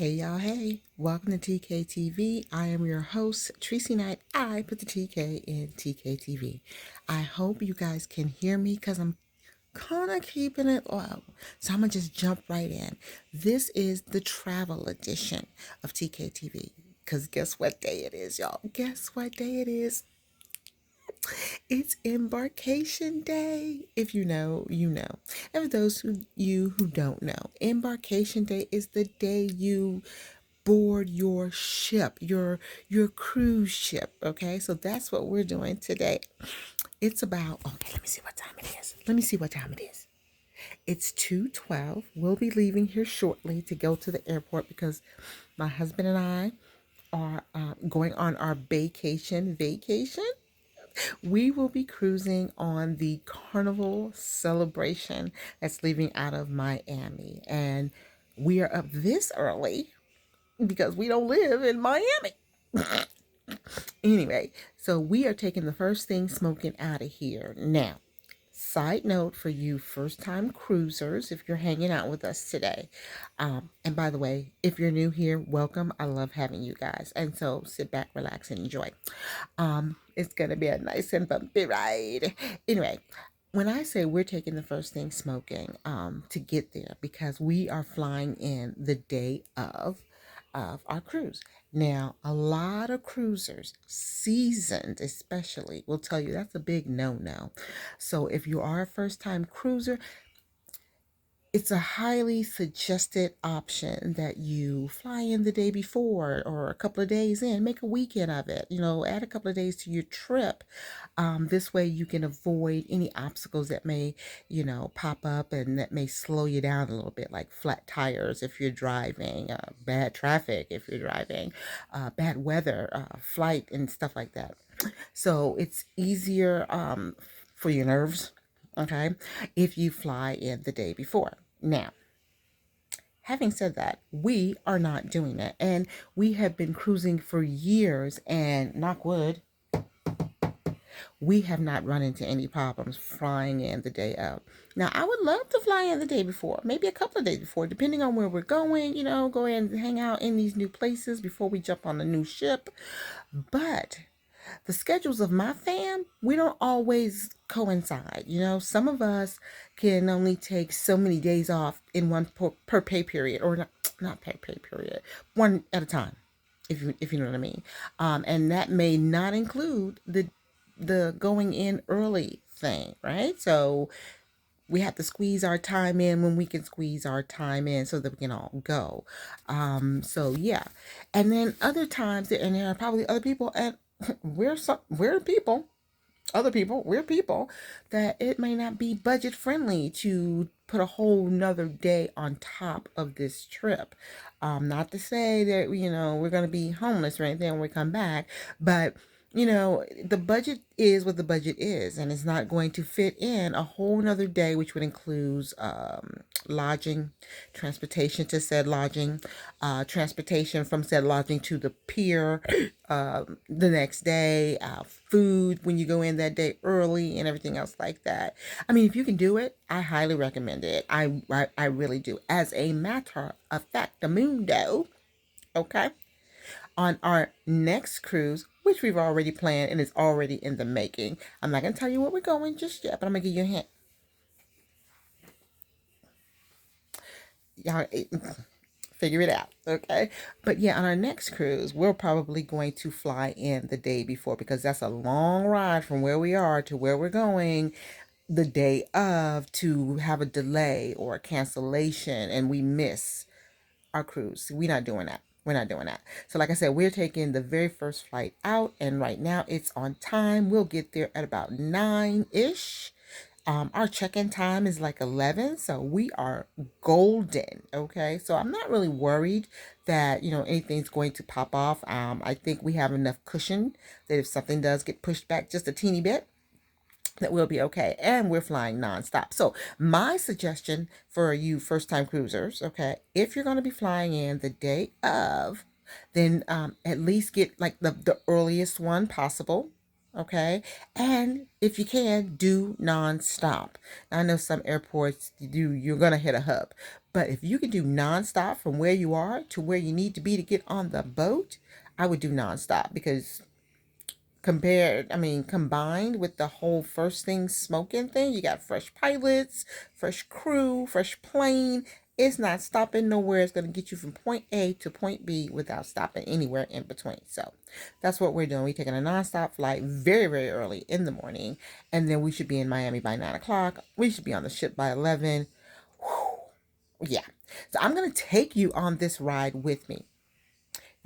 Hey y'all, hey, welcome to TKTV. I am your host, Tracy Knight. I put the TK in TKTV. I hope you guys can hear me because I'm kind of keeping it low. So I'm going to just jump right in. This is the travel edition of TKTV because guess what day it is, y'all? Guess what day it is? It's Embarkation Day. If you know, you know. And for those who don't know, Embarkation Day is the day you board your ship, your cruise ship. Okay, so that's what we're doing today. It's about let me see what time it is. Let me see what time it is. It's 2:12. We'll be leaving here shortly to go to the airport because my husband and I are going on our vacation. We will be cruising on the Carnival celebration that's leaving out of Miami. And we are up this early because we don't live in Miami. Anyway, so we are taking the first thing smoking out of here. Now, side note for you first time cruisers, if you're hanging out with us today. And by the way, if you're new here, welcome. I love having you guys. And so sit back, relax, and enjoy. It's going to be a nice and bumpy ride. Anyway, when I say we're taking the first thing smoking to get there because we are flying in the day of our cruise. Now, a lot of cruisers, seasoned especially, will tell you that's a big no-no. So if you are a first-time cruiser, it's a highly suggested option that you fly in the day before or a couple of days in, make a weekend of it, add a couple of days to your trip. This way you can avoid any obstacles that may, pop up and that may slow you down a little bit, like flat tires if you're driving, bad traffic if you're driving, bad weather, flight and stuff like that. So it's easier for your nerves, okay, if you fly in the day before. Now, having said that, we are not doing that. And we have been cruising for years, and knock wood, we have not run into any problems flying in the day of. Now, I would love to fly in the day before, maybe a couple of days before, depending on where we're going, go ahead and hang out in these new places before we jump on the new ship. But the schedules of my fam, we don't always coincide. Some of us can only take so many days off in one per pay period, or not pay period, one at a time, if you know what I mean. And that may not include the going in early thing, right? So we have to squeeze our time in when we can squeeze our time in so that we can all go. So yeah, and then other times, and there are probably other people, and we're people, other people, we're people that it may not be budget friendly to put a whole nother day on top of this trip. Not to say that we're going to be homeless or anything when we come back, but the budget is what the budget is, and it's not going to fit in a whole nother day, which would include lodging, transportation to said lodging, transportation from said lodging to the pier the next day, food when you go in that day early, and everything else like that. I mean, if you can do it, I highly recommend it. I really do. As a matter of fact, the mundo, okay? On our next cruise, which we've already planned and is already in the making. I'm not going to tell you where we're going just yet, but I'm going to give you a hint. Y'all figure it out, okay? But yeah, on our next cruise, we're probably going to fly in the day before because that's a long ride from where we are to where we're going the day of, to have a delay or a cancellation and we miss our cruise. We're not doing that. We're not doing that. So like I said, we're taking the very first flight out, and right now it's on time. We'll get there at about 9-ish. Our check-in time is like 11, so we are golden, okay? So I'm not really worried that, anything's going to pop off. I think we have enough cushion that if something does get pushed back just a teeny bit, that we'll be okay. And we're flying nonstop. So my suggestion for you first time cruisers, okay, if you're going to be flying in the day of, then at least get like the earliest one possible. Okay. And if you can, do nonstop. Now, I know some airports you're gonna hit a hub. But if you can do nonstop from where you are to where you need to be to get on the boat, I would do nonstop because combined with the whole first thing smoking thing, you got fresh pilots, fresh crew, fresh plane. It's not stopping nowhere. It's going to get you from point A to point B without stopping anywhere in between. So that's what we're doing. We're taking a nonstop flight very, very early in the morning. And then we should be in Miami by 9 o'clock. We should be on the ship by 11. Whew. Yeah. So I'm going to take you on this ride with me.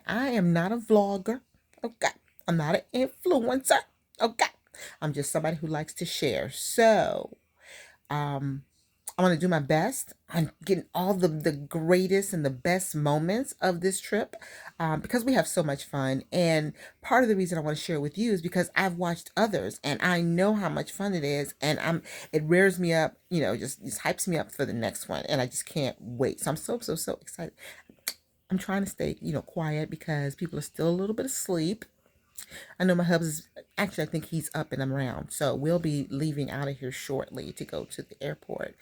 I am not a vlogger. Okay. I'm not an influencer. Okay. I'm just somebody who likes to share. So, um, I want to do my best on getting all the greatest and the best moments of this trip because we have so much fun. And part of the reason I want to share with you is because I've watched others and I know how much fun it is. And it rears me up, just hypes me up for the next one. And I just can't wait. So I'm so excited. I'm trying to stay, quiet because people are still a little bit asleep. I know my hub's actually, I think he's up and around. So we'll be leaving out of here shortly to go to the airport.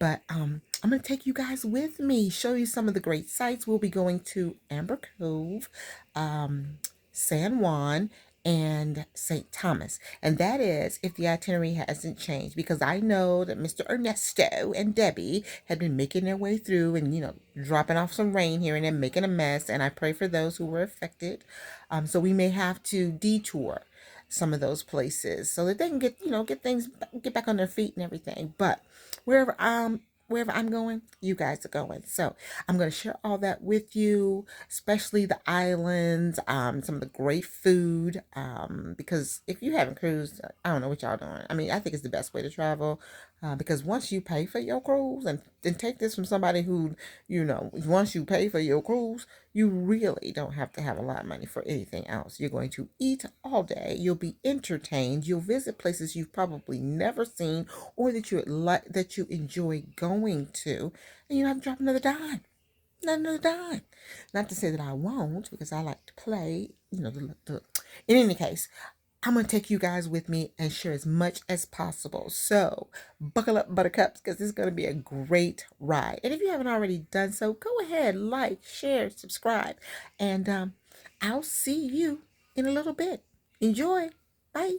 But I'm going to take you guys with me, show you some of the great sites. We'll be going to Amber Cove, San Juan, and St. Thomas. And that is if the itinerary hasn't changed, because I know that Mr. Ernesto and Debbie have been making their way through and, dropping off some rain here and then making a mess. And I pray for those who were affected. So we may have to detour some of those places so that they can get back on their feet and everything. But wherever wherever I'm going, you guys are going. So I'm going to share all that with you, especially the islands, some of the great food. Because if you haven't cruised, I don't know what y'all doing. I think it's the best way to travel. Because once you pay for your cruise, and take this from somebody who, once you pay for your cruise, you really don't have to have a lot of money for anything else. You're going to eat all day. You'll be entertained. You'll visit places you've probably never seen or that you enjoy going to, and you don't have to drop another dime. Not another dime. Not to say that I won't, because I like to play. In any case, I'm going to take you guys with me and share as much as possible. So buckle up, buttercups, because this is going to be a great ride. And if you haven't already done so, go ahead, like, share, subscribe. And I'll see you in a little bit. Enjoy. Bye.